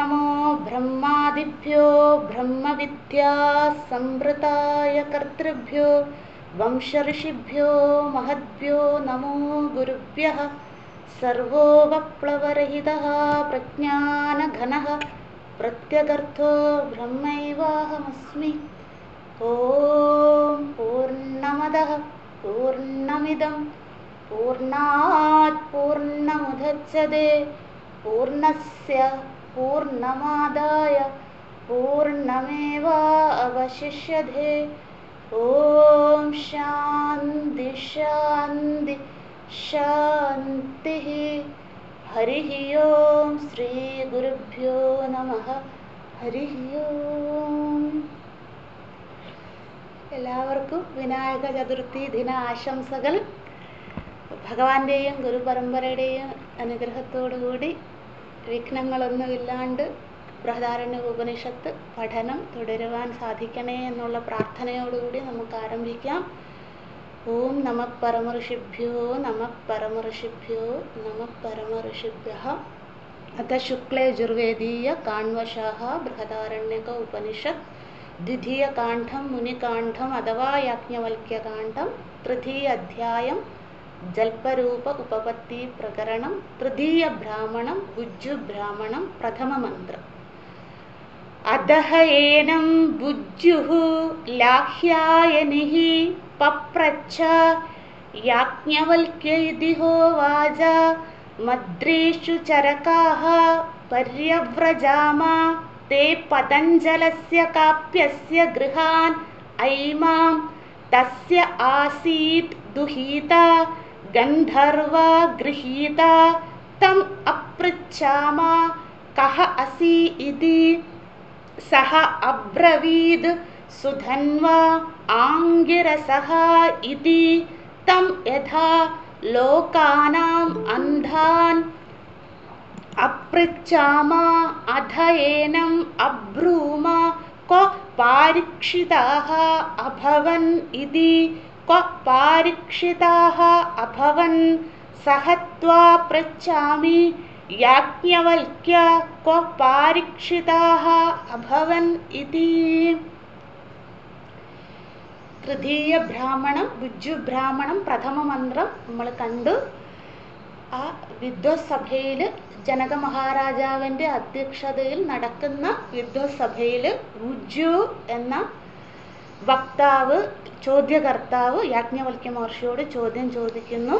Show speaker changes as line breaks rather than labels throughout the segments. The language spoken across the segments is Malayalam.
नमो ब्रह्मादिभ्यो ब्रह्मविद्या संवृताय कर्तृभ्यो वंशऋषिभ्यो महद्भ्यो नमो गुरुभ्यः। सर्वोपप्लवरहितः प्रज्ञानघनः प्रत्यगर्थो ब्रह्मैवाहमस्मि। ॐ पूर्णमदः पूर्णमिदं पूर्णात् पूर्णमुदच्यते पूर्णस्य पूर्णमादाय पूर्णमेवावशिष्यते। ॐ शान्ति शान्ति शान्तिः। हरिः ओं श्रीगुरुभ्यो नमः। हरिः ഓം. എല്ലാവർക്കും വിനായക ചതുർത്ഥി ദിന ആശംസകൾ. ഭഗവാന്റെയും ഗുരുപരമ്പരയുടെയും അനുഗ്രഹത്തോടുകൂടി വിഘ്നങ്ങളൊന്നുമില്ലാണ്ട് ബൃഹദാരണ്യ ഉപനിഷത്ത് പഠനം തുടരുവാൻ സാധിക്കണേ എന്നുള്ള പ്രാർത്ഥനയോടുകൂടി നമുക്ക് ആരംഭിക്കാം. ഓം നമഃ പരമഋഷിഭ്യോ നമഃ പരമഋഷിഭ്യോ നമഃ പരമഋഷിഭ്യഃ. അത ശുക്ലേ യജുർവേദീയ കാണ്വശഃ ബൃഹദാരണ്യക ഉപനിഷത്ത് ദ്വിതീയകാണ്ഡം മുനികാണ്ഡം അഥവാ യാജ്ഞവൽക്യകാണ്ഡം തൃതീയ അധ്യായം ജൽപരൂപ ഉപപത്തി പ്രകരണം തൃതീയ ബ്രാഹ്മണം ബുജ്ജു ബ്രാഹ്മണം പ്രഥമ മന്ത്രം. അധഃ ഏനം ബുജ്ജുഃ ലാഹ്യായനിഃ പപ്രച്ഛ യാജ്ഞവൽക്യ ഇതി ഹോവാച മദ്രീഷു ചരകാഃ പര്യവ്രജാമ തേ പതഞ്ജലസ്യ കാപ്യസ്യ ഗൃഹാൻ ഐമാം തസ്യ ആസീത് ദുഹീതാ ഗന്ധർവാ ഗൃഹീതാ തം അപൃച്ഛാമ കഹ അസി ഇതി സഹ അബ്രവീദ് സുധന്വാ ആംഗിരസഃ ഇതി തം യഥാ ലോകാനാം അന്ധാൻ അപൃച്ഛാമ അധ ഏനം അബ്രൂമ ക്വ പാരീക്ഷിതാഃ അഭവൻ ഇതി ക്വ പാരീക്ഷിതാഃ അഭവൻ സഹ ത്വാ പൃച്ഛാമി യാജ്ഞവൽക്യ ക്വ പാരീക്ഷിതാഃ അഭവൻ ഇതി. തൃതീയ ബ്രാഹ്മണം ബുജ്ജു ബ്രാഹ്മണം പ്രഥമ മന്ത്രം നമ്മൾ കണ്ടു. ആ വിദ്വത്സഭയിൽ ജനക മഹാരാജാവിൻ്റെ അധ്യക്ഷതയിൽ നടക്കുന്ന വിദ്വത്സഭയിൽ ബുജ്ജു എന്ന വക്താവ് ചോദ്യകർത്താവ് യാജ്ഞവൽക്യ മഹർഷിയോട് ചോദ്യം ചോദിക്കുന്നു.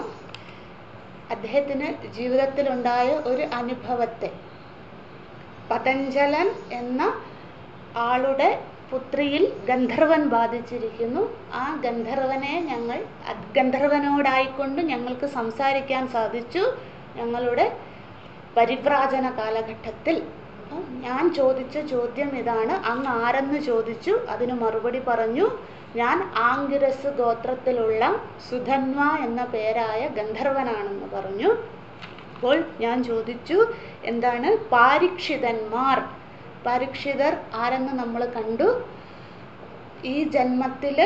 അദ്ദേഹത്തിന് ജീവിതത്തിലുണ്ടായ ഒരു അനുഭവത്തെ, പതഞ്ജലൻ എന്ന ആളുടെ പുത്രിയിൽ ഗന്ധർവൻ ബാധിച്ചിരിക്കുന്നു. ആ ഗന്ധർവനോടായിക്കൊണ്ട് ഞങ്ങൾക്ക് സംസാരിക്കാൻ സാധിച്ചു ഞങ്ങളുടെ പരിവ്രാജന കാലഘട്ടത്തിൽ. ഞാൻ ചോദിച്ച ചോദ്യം ഇതാണ്, അങ്ങ് ആരെന്ന് ചോദിച്ചു. അതിന് മറുപടി പറഞ്ഞു, ഞാൻ ആംഗിരസ് ഗോത്രത്തിലുള്ള സുധന്വ എന്ന പേരായ ഗന്ധർവനാണെന്ന് പറഞ്ഞു. അപ്പോൾ ഞാൻ ചോദിച്ചു, എന്താണ് പാരീക്ഷിതന്മാർ? പാരീക്ഷിതർ ആരെന്ന് നമ്മൾ കണ്ടു. ഈ ജന്മത്തിൽ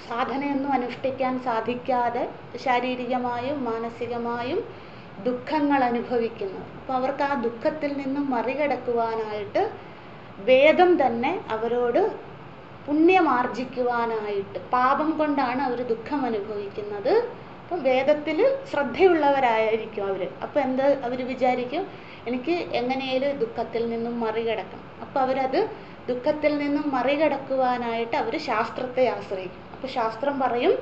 സാധനയൊന്നും അനുഷ്ഠിക്കാൻ സാധിക്കാതെ ശാരീരികമായും മാനസികമായും ദുഃഖങ്ങൾ അനുഭവിക്കുന്നു. അപ്പോൾ അവർക്ക് ആ ദുഃഖത്തിൽ നിന്നും മറികടക്കുവാനായിട്ട് വേദം തന്നെ അവരോട് പുണ്യമാർജിക്കുവാനായിട്ട്, പാപം കൊണ്ടാണ് അവർ ദുഃഖം അനുഭവിക്കുന്നത്. അപ്പം വേദത്തിൽ ശ്രദ്ധയുള്ളവരായിരിക്കും അവർ. അപ്പം അവർ വിചാരിക്കും, എനിക്ക് എങ്ങനെയും ദുഃഖത്തിൽ നിന്നും മറികടക്കണം. അപ്പം അവരത് ദുഃഖത്തിൽ നിന്നും മറികടക്കുവാനായിട്ട് അവർ ശാസ്ത്രത്തെ ആശ്രയിക്കും. അപ്പം ശാസ്ത്രം പറയും,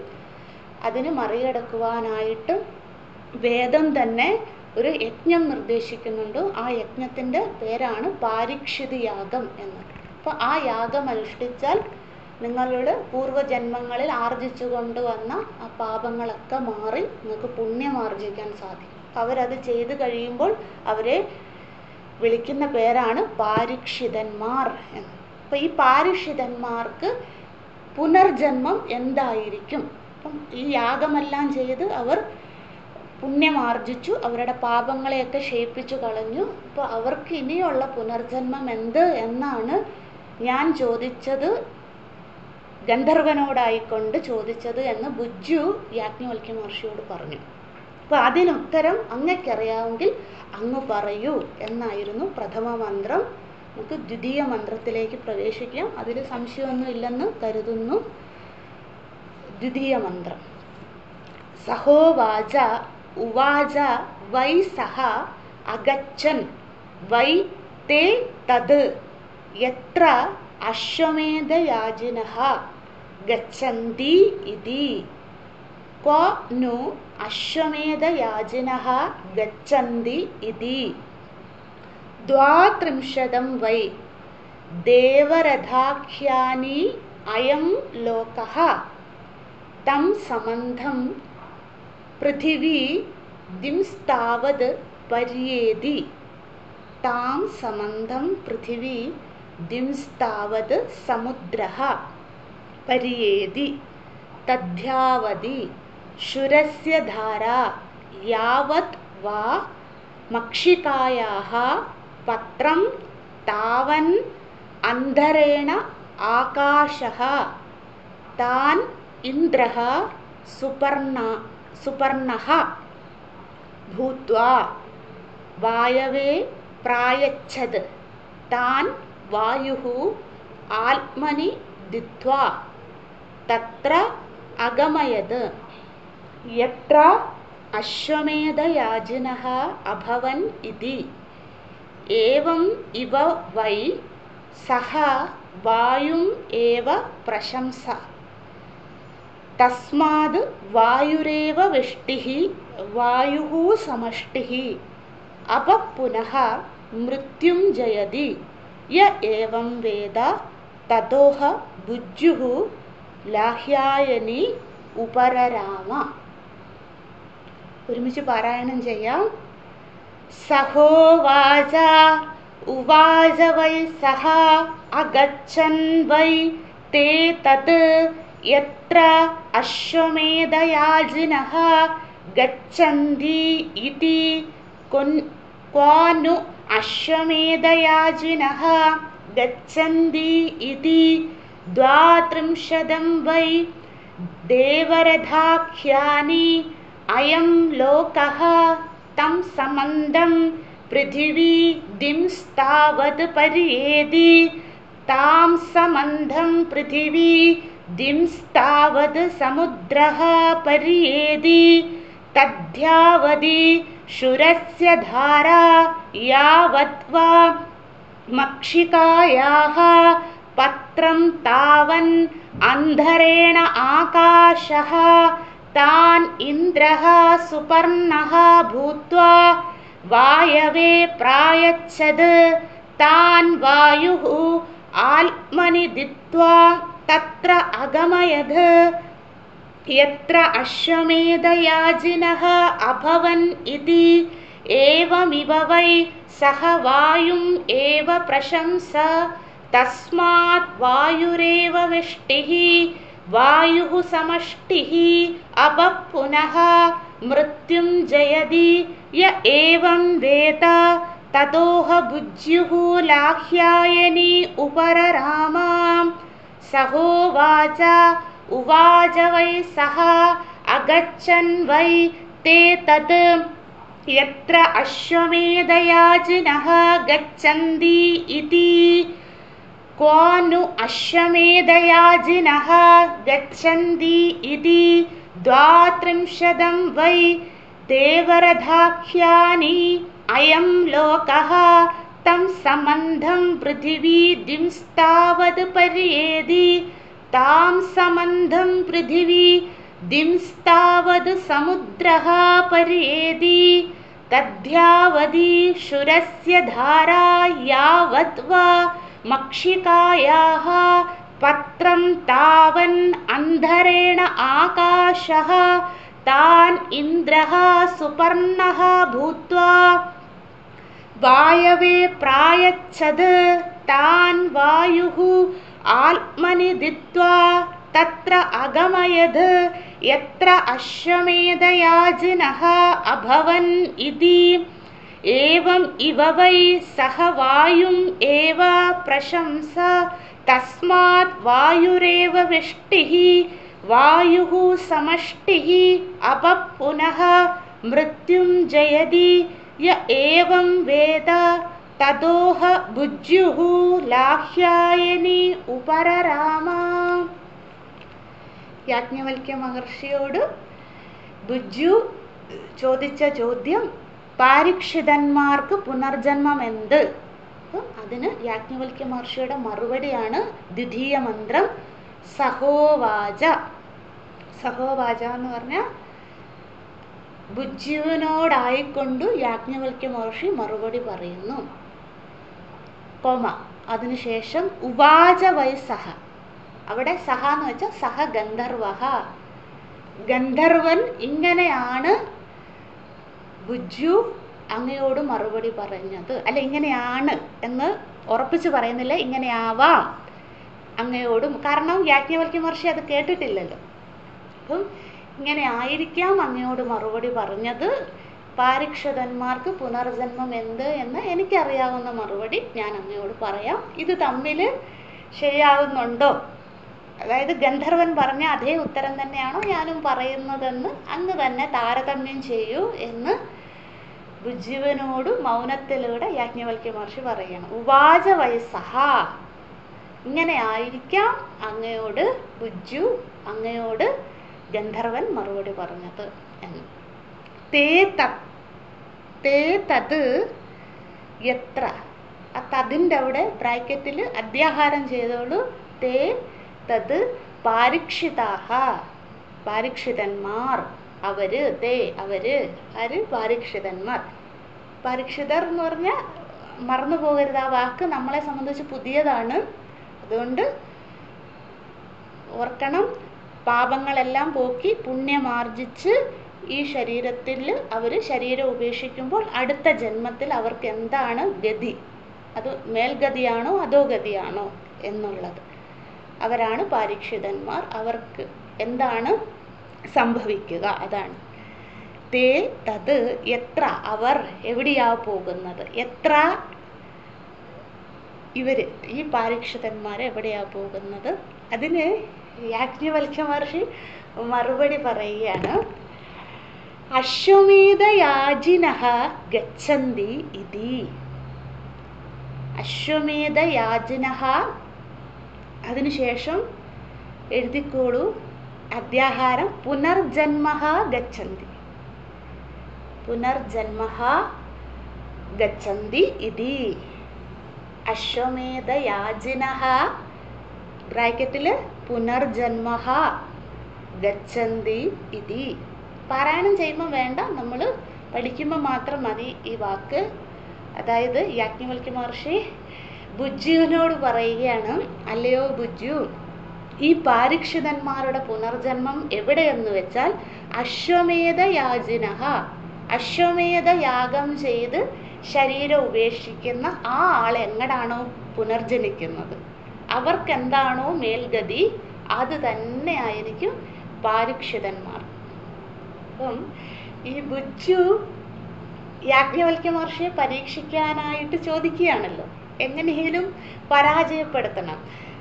അതിന് മറികടക്കുവാനായിട്ട് വേദം തന്നെ ഒരു യജ്ഞം നിർദ്ദേശിക്കുന്നുണ്ട്. ആ യജ്ഞത്തിൻ്റെ പേരാണ് പാരീക്ഷിത് യാഗം എന്ന്. അപ്പോൾ ആ യാഗം അനുഷ്ഠിച്ചാൽ നിങ്ങളുടെ പൂർവ്വജന്മങ്ങളിൽ ആർജിച്ചു കൊണ്ടുവന്ന ആ പാപങ്ങളൊക്കെ മാറി നിങ്ങൾക്ക് പുണ്യം ആർജിക്കാൻ സാധിക്കും. അവരത് ചെയ്തു കഴിയുമ്പോൾ അവരെ വിളിക്കുന്ന പേരാണ് പാരീക്ഷിതന്മാർ എന്ന്. അപ്പോൾ ഈ പാരീക്ഷിതന്മാർക്ക് പുനർജന്മം എന്തായിരിക്കും? അപ്പം ഈ യാഗമെല്ലാം ചെയ്ത് അവർ പുണ്യമാർജിച്ചു, അവരുടെ പാപങ്ങളെയൊക്കെ ക്ഷയിപ്പിച്ചു കളഞ്ഞു. അപ്പോൾ അവർക്ക് ഇനിയുള്ള പുനർജന്മം എന്ത് എന്നാണ് ഞാൻ ചോദിച്ചത്, ഗന്ധർവനോടായിക്കൊണ്ട് ചോദിച്ചത് എന്ന് ബുജ്ജു യാജ്ഞവൽക്യ മഹർഷിയോട് പറഞ്ഞു. അപ്പോൾ അതിനുത്തരം അങ്ങക്കറിയാമെങ്കിൽ അങ്ങ് പറയൂ എന്നായിരുന്നു പ്രഥമ മന്ത്രം. നമുക്ക് ദ്വിതീയ മന്ത്രത്തിലേക്ക് പ്രവേശിക്കാം. അതിൽ സംശയമൊന്നും ഇല്ലെന്ന് കരുതുന്നു. ദ്വിതീയ മന്ത്രം. സഹോവാച ഉവാച വൈ സഹ അഗച്ഛൻ വൈ തേ തത് യത്ര അശ്വമേധയാജിനഃ ഗച്ഛന്തി ഇതി. ക്വ नु അശ്വമേധയാജിനഃ ഗച്ഛന്തി ഇതി. 32 വൈ ദേവരഥാഖ്യാനി അയം ലോകഃ തം സംബന്ധം പൃഥിവീ ദിംസ്താവത് പര്യേതി. താം സംബന്ധം പൃഥിവീ ദിംസ്താവത് സമുദ്രഃ പര്യേതി. തദ്ധ്യാവതി ശുരസ്യ ധാരാ യാവത് വാ മക്ഷികായാഃ പത്രം താവൻ അന്ധരേണ ആകാശഃ താൻ ഇന്ദ്രഃ സുപർണഃ ഭൂത്വാ വായവേ പ്രായച്ഛത്. താൻ വായുഃ ആത്മനി ദിത്വാ തത്ര അഗമയത്. യത്ര അശ്വമേധയാജിനഃ അഭവൻ ഇതി. ഏവം ഇവ വൈ സഹ വായും ഏവ പ്രശംസ. തസ്മാത് വായുരേവ വിഷ്ടിഃ വായുഃ സമഷ്ടിഃ അപ പുനഃ മൃത്യും ജയതി. യ ഏവം വേദ തതോഹ ഭുജ്യുഃ ലാഹ്യായനി ഉപരരാമ. ഒരുമിച്ച് പാരായണം ചെയ്യാം. സഹോവാച ഉവാച വൈ സഹ അഗച്ഛൻ വൈ തേ തത് യത്ര അശ്വമേധയാജിനഃ ഗച്ഛന്തി ഇതി. ക്വ नु അശ്വമേധയാജിനഃ ഗച്ഛന്തി ഇതി. 32 വൈ ദേവരഥാഖ്യാനി അയം ലോകഃ തം സംബന്ധം പൃഥിവീ ദിംസ്താവത് പര്യേതി. താം സംബന്ധം പൃഥിവീ ദിംസ്താവത് സമുദ്രഃ പര്യേതി. തദ്ധ്യാവതി ശുരസ്യ ധാരാ യാവത് വാ മക്ഷികായാഃ പത്രം താവൻ അന്ധരേണ ആകാശഃ താൻ ഇന്ദ്രഃ സുപർണഃ ഭൂത്വാ വായവേ പ്രായച്ഛത്. താൻ വായുഃ ആത്മനി ദിത്വാ തത്ര അഗമയത്. യത്ര അശ്വമേധയാജിനഃ അഭവൻ ഇതി. ഏവമിവ വൈ സഹ വായും ഏവ പ്രശംസ. തസ്മാത് വായുരേവ വിഷ്ടിഃ വായുഃ സമഷ്ടിഃ അപ പുനഃ മൃത്യും ജയതി. യ ഏവം വേദ തതോഹ ഭുജ്യുഃ ലാഹ്യായനി ഉപരരാമ. സഹോവാച ഉവാച വൈ സഹ അഗച്ഛൻ വൈ തേ തത് യത്ര അശ്വമേധയാജിനഃ ഗച്ഛന്തി ഇതി. ക്വ नु അശ്വമേധയാജിനഃ ഗച്ഛന്തി ഇതി. 32 വൈ ദേവരഥാഖ്യാനി അയം ലോകഃ തം സംബന്ധം പൃഥിവീ ദിംസ്താവത് പര്യേതി. താം സംബന്ധം പൃഥിവീ ദിംസ്താവത് സമുദ്രഃ പര്യേതി. തദ്ധ്യാവതി ശുരസ്യ ധാരാ യാവത് വാ മക്ഷികായാഃ പത്രം താവൻ അന്ധരേണ ആകാശഃ താൻ ഇന്ദ്രഃ സുപർണഃ ഭൂത്വാ വായവേ പ്രായച്ഛത്. താൻ വായുഃ ആത്മനി ദിത്വാ തത്ര അഗമയത്. യത്ര അശ്വമേധയാജിനഃ അഭവൻ ഇതി. ഏവം ഇവ വൈ സഹ വായും ഏവ പ്രശംസ. തസ്മാത് വായുരേവ വിഷ്ടിഃ വായുഃ സമഷ്ടിഃ അപ പുനഃ മൃത്യും ജയതി യ ഏവം വേദ തദോഹ ഭുജ്യുഹു ലാഹ്യായനി ഉപരരാമ. യാജ്ഞവൽക്യ മഹർഷിയോട് ഭുജ്യു ചോദിച്ച ചോദ്യം, പാരീക്ഷിതന്മാർക്ക് പുനർജന്മം എന്ത്? അതിന് യാജ്ഞവൽക്യ മഹർഷിയുടെ മറുപടിയാണ് ദ്വിതീയ മന്ത്രം സഹോവാച. സഹോവാച എന്ന് പറഞ്ഞാൽ ഭുജ്യുവിനോടായിക്കൊണ്ട് യാജ്ഞവൽക്യ മഹർഷി മറുപടി പറയുന്നു. കോമ അതിനുശേഷം ഉവാച വൈ സഹ. അവിടെ സഹ എന്ന് വെച്ചാൽ സഹ ഗന്ധർവ. ഗന്ധർവൻ ഇങ്ങനെയാണ് ഭുജ്യു അങ്ങയോട് മറുപടി പറഞ്ഞത്. അല്ല, ഇങ്ങനെയാണ് എന്ന് ഉറപ്പിച്ച് പറയുന്നില്ല, ഇങ്ങനെയാവാം അങ്ങയോടും. കാരണം യാജ്ഞവൽക്യ മഹർഷി അത് കേട്ടിട്ടില്ലല്ലോ. അപ്പം ഇങ്ങനെ ആയിരിക്കാം അങ്ങയോട് മറുപടി പറഞ്ഞത്. പാരീക്ഷിതന്മാർക്ക് പുനർജന്മം എന്ത് എന്ന് എനിക്കറിയാവുന്ന മറുപടി ഞാൻ അങ്ങയോട് പറയാം. ഇത് തമ്മിൽ ശരിയാവുന്നുണ്ടോ? അതായത് ഗന്ധർവൻ പറഞ്ഞ അതേ ഉത്തരം തന്നെയാണോ ഞാനും പറയുന്നതെന്ന് അങ്ങ് തന്നെ താരതമ്യം ചെയ്യൂ എന്ന് ഭുജ്യുവിനോട് മൗനത്തിലൂടെ യാജ്ഞവൽക്യ മഹർഷി പറയുകയാണ്. ഉവാച വൈസഹ, ഇങ്ങനെ ആയിരിക്കാം അങ്ങയോട് ഭുജ്യു അങ്ങയോട് ഗന്ധർവൻ മറുപടി പറഞ്ഞത് എന്ന്. തേ തത് എത്ര, ആ തതിൻ്റെ അവിടെ ബ്രാക്കറ്റിൽ അധ്യാഹാരം ചെയ്തോളൂ. തേ തത് പാരീക്ഷിതാഹ, പാരീക്ഷിതന്മാർ, അവര്, തേ അവര്, ആര്? പാരീക്ഷിതന്മാർ. പാരീക്ഷിതർ എന്ന് പറഞ്ഞാൽ മറന്നു പോകരുത്, ആ വാക്ക് നമ്മളെ സംബന്ധിച്ച് പുതിയതാണ്. അതുകൊണ്ട് ഓർക്കണം, പാപങ്ങളെല്ലാം പോക്കി പുണ്യമാർജിച്ച് ഈ ശരീരത്തിൽ അവർ ശരീരം ഉപേക്ഷിക്കുമ്പോൾ അടുത്ത ജന്മത്തിൽ അവർക്ക് എന്താണ് ഗതി, അത് മേൽഗതിയാണോ അധോ ഗതിയാണോ എന്നുള്ളത്, അവരാണ് പാരീക്ഷിതന്മാർ. അവർക്ക് എന്താണ് സംഭവിക്കുക അതാണ്. തേ തത് എത്ര, അവർ എവിടെയാ പോകുന്നത്, എത്ര ഇവര് ഈ പാരീക്ഷിതന്മാർ എവിടെയാ പോകുന്നത്. അതിന് യാജ്ഞവൽക്യ മഹർഷി മറുപടി പറയുകയാണ്. അശ്വമേധയാജിനഃ ഗച്ഛന്തി ഇതി. അശ്വമേധയാജിനഃ, അതിനുശേഷം എഴുതിക്കോളൂ അധ്യാഹാരം, പുനർജന്മഃ ഗച്ഛന്തി. പുനർജന്മഃ ഗച്ഛന്തി ഇതി. അശ്വമേധയാജിനഃ ബ്രാക്കറ്റിൽ പുനർജന്മഃ ഗച്ഛന്തി ഇതി. പാരായണം ചെയ്യുമ്പോൾ വേണ്ട, നമ്മൾ പഠിക്കുമ്പോൾ മാത്രം മതി ഈ വാക്ക്. അതായത് യാജ്ഞവൽക്യ മഹർഷി ഭുജ്യുവിനോട് പറയുകയാണ്, അല്ലയോ ഭുജ്യു, ഈ പാരീക്ഷിതന്മാരുടെ പുനർജന്മം എവിടെയെന്ന് വെച്ചാൽ അശ്വമേധയാജിനഃ, അശ്വമേധയാഗം ചെയ്ത് ശരീരം ഉപേക്ഷിക്കുന്ന ആ ആൾ എങ്ങടാണോ പുനർജനിക്കുന്നത്, അവർക്കെന്താണോ മേൽഗതി അത് തന്നെ ആയിരിക്കും പാരീക്ഷിതന്മാർ. അപ്പം ഈ ഭുജ്യു യാജ്ഞവൽക്യ മഹർഷിയെ പരീക്ഷിക്കാനായിട്ട് ചോദിക്കുകയാണല്ലോ, എങ്ങനെയും പരാജയപ്പെടുത്തണം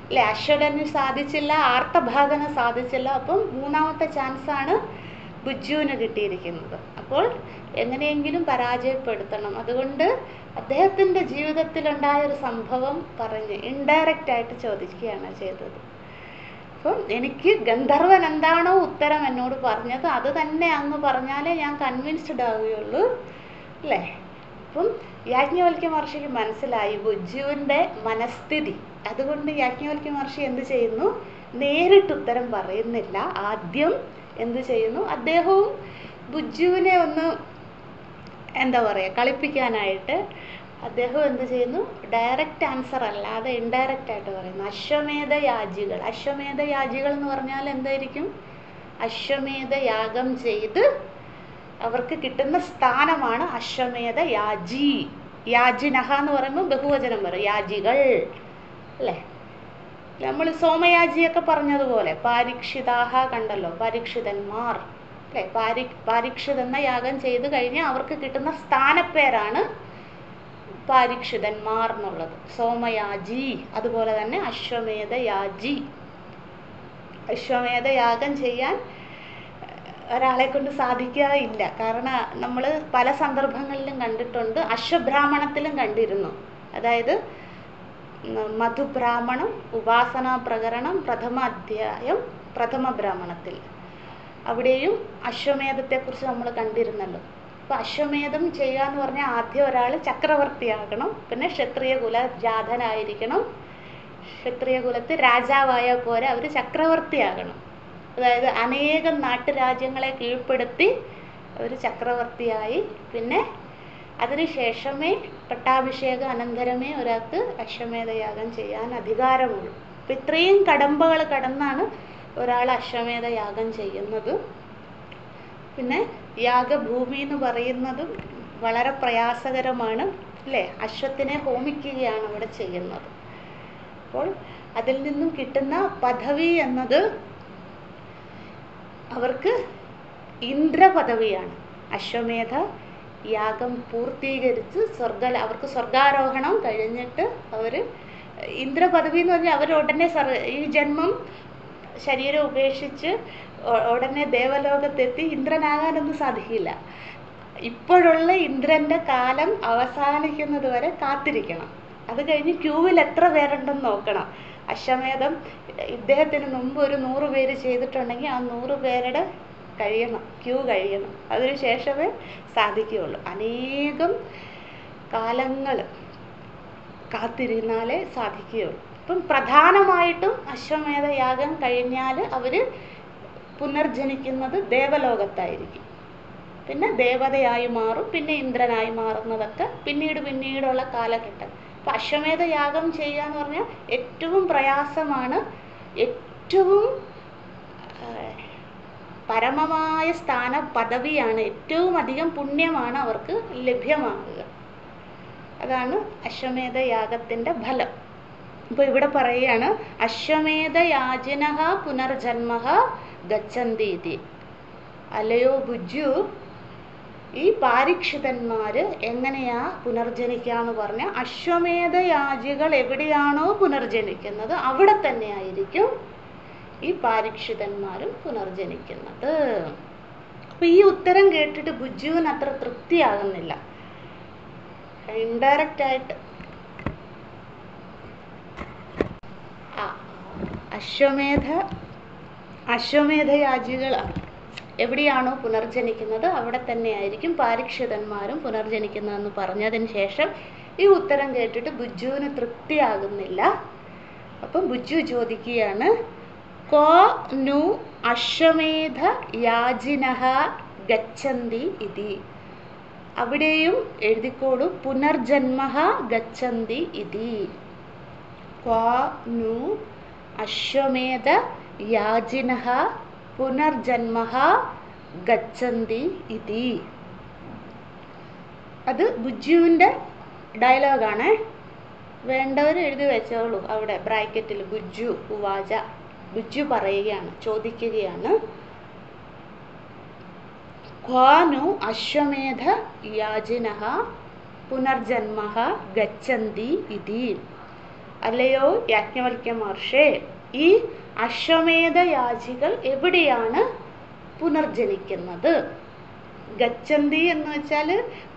അല്ലെ. അശ്വടന് സാധിച്ചില്ല, ആർത്തഭാഗന് സാധിച്ചില്ല, അപ്പം മൂന്നാമത്തെ ചാൻസാണ് ഭുജ്യുവിന് കിട്ടിയിരിക്കുന്നത്. അപ്പോൾ എങ്ങനെയെങ്കിലും പരാജയപ്പെടുത്തണം. അതുകൊണ്ട് അദ്ദേഹത്തിൻ്റെ ജീവിതത്തിലുണ്ടായൊരു സംഭവം പറഞ്ഞ് ഇൻഡയറക്റ്റ് ആയിട്ട് ചോദിക്കുകയാണ് ചെയ്തത്. അപ്പം എനിക്ക് ഗന്ധർവൻ എന്താണോ ഉത്തരം എന്നോട് പറഞ്ഞത് അത് തന്നെ അങ്ങ് പറഞ്ഞാലേ ഞാൻ കൺവിൻസ്ഡ് ആവുകയുള്ളൂ അല്ലേ. അപ്പം യാജ്ഞവൽക്യ മഹർഷിക്ക് മനസ്സിലായി ഭുജ്യുവിൻ്റെ മനസ്ഥിതി. അതുകൊണ്ട് യാജ്ഞവൽക്യ മഹർഷി എന്ത് ചെയ്യുന്നു, നേരിട്ട് ഉത്തരം പറയുന്നില്ല. ആദ്യം എന്ത് ചെയ്യുന്നു, അദ്ദേഹവും ഭുജ്യുവിനെ ഒന്ന് എന്താ പറയുക കളിപ്പിക്കാനായിട്ട് അദ്ദേഹം എന്ത് ചെയ്യുന്നു, ഡയറക്റ്റ് ആൻസർ അല്ലാതെ ഇൻഡയറക്റ്റ് ആയിട്ട് പറയുന്നു. അശ്വമേധയാജികൾ, അശ്വമേധയാജികൾ എന്ന് പറഞ്ഞാൽ എന്തായിരിക്കും, അശ്വമേധയാഗം ചെയ്ത് അവർക്ക് കിട്ടുന്ന സ്ഥാനമാണ് അശ്വമേധയാജി. യാജിനഹ എന്ന് പറയുമ്പോൾ ബഹുവചനം പറയും, യാജികൾ അല്ലേ. നമ്മൾ സോമയാജിയൊക്കെ പറഞ്ഞതുപോലെ പാരീക്ഷിതാഹ കണ്ടല്ലോ, പാരീക്ഷിതന്മാർ അല്ലേ. പാരീക്ഷിത് എന്ന യാഗം ചെയ്ത് കഴിഞ്ഞാൽ അവർക്ക് കിട്ടുന്ന സ്ഥാനപ്പേരാണ് പാരീക്ഷിതന്മാർ എന്നുള്ളത്. സോമയാജി, അതുപോലെ തന്നെ അശ്വമേധയാജി. അശ്വമേധയാഗം ചെയ്യാൻ ഒരാളെ കൊണ്ട് സാധിക്കാറില്ല. കാരണം നമ്മൾ പല സന്ദർഭങ്ങളിലും കണ്ടിട്ടുണ്ട്, അശ്വബ്രാഹ്മണത്തിലും കണ്ടിരുന്നു. അതായത് മധുബ്രാഹ്മണം, ഉപാസനാ പ്രകരണം, പ്രഥമ അധ്യായം, പ്രഥമ ബ്രാഹ്മണത്തിൽ അവിടെയും അശ്വമേധത്തെക്കുറിച്ച് നമ്മൾ കണ്ടിരുന്നല്ലോ. അപ്പോൾ അശ്വമേധം ചെയ്യുക എന്ന് പറഞ്ഞാൽ ആദ്യം ഒരാൾ ചക്രവർത്തിയാകണം, പിന്നെ ക്ഷത്രിയ കുല ജാതനായിരിക്കണം. ക്ഷത്രിയ കുലത്ത് രാജാവായാൽ പോരെ, അവർ ചക്രവർത്തിയാകണം. അതായത് അനേകം നാട്ടുരാജ്യങ്ങളെ കീഴ്പ്പെടുത്തി അവർ ചക്രവർത്തിയായി. പിന്നെ അതിനുശേഷമേ പട്ടാഭിഷേകം അനന്തരമേ ഒരാൾക്ക് അശ്വമേധയാഗം ചെയ്യാൻ അധികാരമുള്ളൂ. അപ്പം ഇത്രയും കടമ്പകൾ കടന്നാണ് ഒരാൾ അശ്വമേധയാഗം ചെയ്യുന്നത്. പിന്നെ യാഗഭൂമി എന്ന് പറയുന്നതും വളരെ പ്രയാസകരമാണ് അല്ലേ? അശ്വത്തിനെ ഹോമിക്കുകയാണ് ഇവിടെ ചെയ്യുന്നത്. അപ്പോൾ അതിൽ നിന്നും കിട്ടുന്ന പദവി എന്നത് അവർക്ക് ഇന്ദ്രപദവിയാണ്. അശ്വമേധ യാഗം പൂർത്തീകരിച്ച് അവർക്ക് സ്വർഗാരോഹണം കഴിഞ്ഞിട്ട് അവർ ഇന്ദ്രപദവി എന്ന് പറഞ്ഞാൽ അവർ ഉടനെ ഈ ജന്മം ശരീരം ഉപേക്ഷിച്ച് ഉടനെ ദേവലോകത്തെത്തി ഇന്ദ്രനാകാനൊന്നും സാധിക്കില്ല. ഇപ്പോഴുള്ള ഇന്ദ്രൻ്റെ കാലം അവസാനിക്കുന്നത് വരെ കാത്തിരിക്കണം. അത് കഴിഞ്ഞ് ക്യൂവിൽ എത്ര പേരുണ്ടെന്ന് നോക്കണം. അശ്വമേധം ഇദ്ദേഹത്തിന് മുമ്പ് ഒരു 100 പേര് ചെയ്തിട്ടുണ്ടെങ്കിൽ ആ 100 പേരുടെ ക്യൂ കഴിയണം. അതിനുശേഷമേ സാധിക്കുകയുള്ളൂ. അനേകം കാലങ്ങൾ കാത്തിരുന്നാലേ സാധിക്കുകയുള്ളൂ. ഇപ്പം പ്രധാനമായിട്ടും അശ്വമേധയാഗം കഴിഞ്ഞാൽ അവർ പുനർജനിക്കുന്നത് ദേവലോകത്തായിരിക്കും. പിന്നെ ദേവതയായി മാറും, പിന്നെ ഇന്ദ്രനായി മാറുന്നതൊക്കെ പിന്നീടുള്ള കാലഘട്ടം. അപ്പം അശ്വമേധയാഗം ചെയ്യുക എന്ന് പറഞ്ഞാൽ ഏറ്റവും പ്രയാസമാണ്, ഏറ്റവും പരമമായ പദവിയാണ്, ഏറ്റവും അധികം പുണ്യമാണ് അവർക്ക് ലഭ്യമാകുക. അതാണ് അശ്വമേധയാഗത്തിൻ്റെ ഫലം. ഇപ്പോൾ ഇവിടെ പറയുകയാണ്, അശ്വമേധയാജിനഃ പുനർജന്മഃ ഗച്ഛന്തീതി. അല്ലയോ ബുജ്ജു, ഈ പാരീക്ഷിതന്മാർ എങ്ങനെയാ പുനർജനിക്കുക എന്ന് പറഞ്ഞാൽ അശ്വമേധയാജികൾ എവിടെയാണോ പുനർജനിക്കുന്നത് അവിടെ തന്നെയായിരിക്കും ഈ പാരീക്ഷിതന്മാരും പുനർജനിക്കുന്നത്. അപ്പോൾ ഈ ഉത്തരം കേട്ടിട്ട് ബുജ്ജുവിന് അത്ര തൃപ്തിയാകുന്നില്ല. ഇൻഡയറക്റ്റ് ആയിട്ട് അശ്വമേധയാജികൾ എവിടെയാണോ പുനർജനിക്കുന്നത് അവിടെ തന്നെയായിരിക്കും പാരീക്ഷിതന്മാരും പുനർജനിക്കുന്നതെന്ന് പറഞ്ഞതിന് ശേഷം ഈ ഉത്തരം കേട്ടിട്ട് ബുജ്ജുവിന് തൃപ്തിയാകുന്നില്ല. അപ്പം ബുജ്ജു ചോദിക്കുകയാണ്, കോ നു അശ്വമേധയാജിനഃ ഗച്ഛന്തി ഇതി. അവിടെയും എഴുതിക്കോളൂ, പുനർജന്മഃ ഗച്ഛന്തി ഇതി. ക്വാ നു അശ്വമേധയാജിനഃ പുനർജന്മഃ ഗച്ഛന്തി ഇതി. അത് ബുജ്ജുവിൻ്റെ ഡയലോഗാണ്. വേണ്ടവർ എഴുതി വെച്ചോളൂ അവിടെ ബ്രാക്കറ്റിൽ. ബുജ്ജു ഉവാച, ബുജ്ജു പറയുകയാണ്, ചോദിക്കുകയാണ്, ക്വാനു അശ്വമേധയാജിനഃ പുനർജന്മഃ ഗച്ഛന്തി ഇതി. അല്ലയോ യാജ്ഞവൽക്യ മഹർഷേ, ഈ അശ്വമേധയാജികൾ എവിടെയാണ് പുനർജനിക്കുന്നത്? ഗച്ഛന്തി എന്ന് വെച്ചാൽ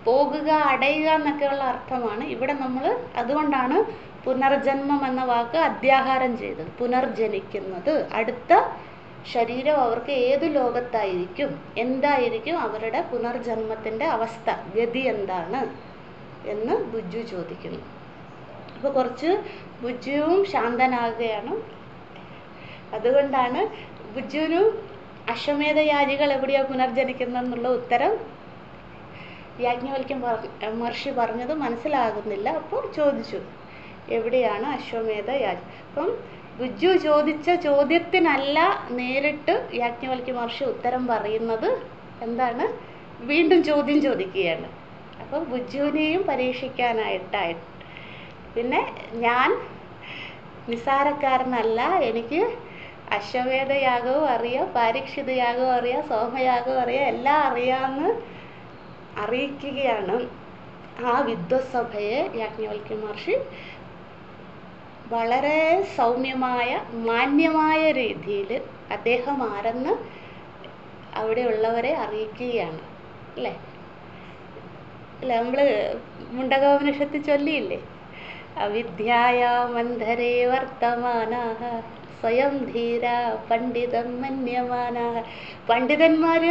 പോകുക, അടയുക എന്നൊക്കെയുള്ള അർത്ഥമാണ്. ഇവിടെ നമ്മൾ അതുകൊണ്ടാണ് പുനർജന്മം എന്ന വാക്ക് അധ്യാഹാരം ചെയ്തത്. പുനർജനിക്കുന്നത്, അടുത്ത ശരീരം അവർക്ക് ഏത് ലോകത്തായിരിക്കും, എന്തായിരിക്കും അവരുടെ പുനർജന്മത്തിൻ്റെ അവസ്ഥ, ഗതി എന്താണ് എന്ന് ബുജ്ജു ചോദിക്കുന്നു. അപ്പോൾ കുറച്ച് ബുജ്ജുവും ശാന്തനാകുകയാണ്. അതുകൊണ്ടാണ് ബുജ്ജുവിനും അശ്വമേധയാജികൾ എവിടെയാണ് പുനർജനിക്കുന്നതെന്നുള്ള ഉത്തരം യാജ്ഞവൽക്യ മഹർഷി പറഞ്ഞത് മനസ്സിലാകുന്നില്ല. അപ്പോൾ ചോദിച്ചു, എവിടെയാണ് അശ്വമേധയാജി? അപ്പം ബുജ്ജു ചോദിച്ച ചോദ്യത്തിനല്ല നേരിട്ട് യാജ്ഞവൽക്യ മഹർഷി ഉത്തരം പറയുന്നത്. എന്താണ്? വീണ്ടും ചോദ്യം ചോദിക്കുകയാണ്. അപ്പം ബുജ്ജുവിനെയും പരീക്ഷിക്കാനായിട്ടായി. പിന്നെ ഞാൻ നിസ്സാരക്കാരനല്ല, എനിക്ക് അശ്വമേധയാഗവും അറിയാം, പാരീക്ഷിത യാഗവും അറിയാം, സോമയാഗവും അറിയാം, എല്ലാം അറിയാമെന്ന് അറിയിക്കുകയാണ് ആ വിദ്വത്സഭയെ യാജ്ഞവൽക്യ മഹർഷി. വളരെ സൗമ്യമായ മാന്യമായ രീതിയിൽ അദ്ദേഹം ആരെന്ന് അവിടെയുള്ളവരെ അറിയിക്കുകയാണ്. അല്ലേ? അല്ല, നമ്മൾ മുണ്ടകോപനിഷത്ത് ചൊല്ലിയില്ലേ, അവിദ്യായാമന്ധരേ വർത്തമാനാഃ സ്വയം ധീര പണ്ഡിതം മന്യമാനാഃ. പണ്ഡിതന്മാർ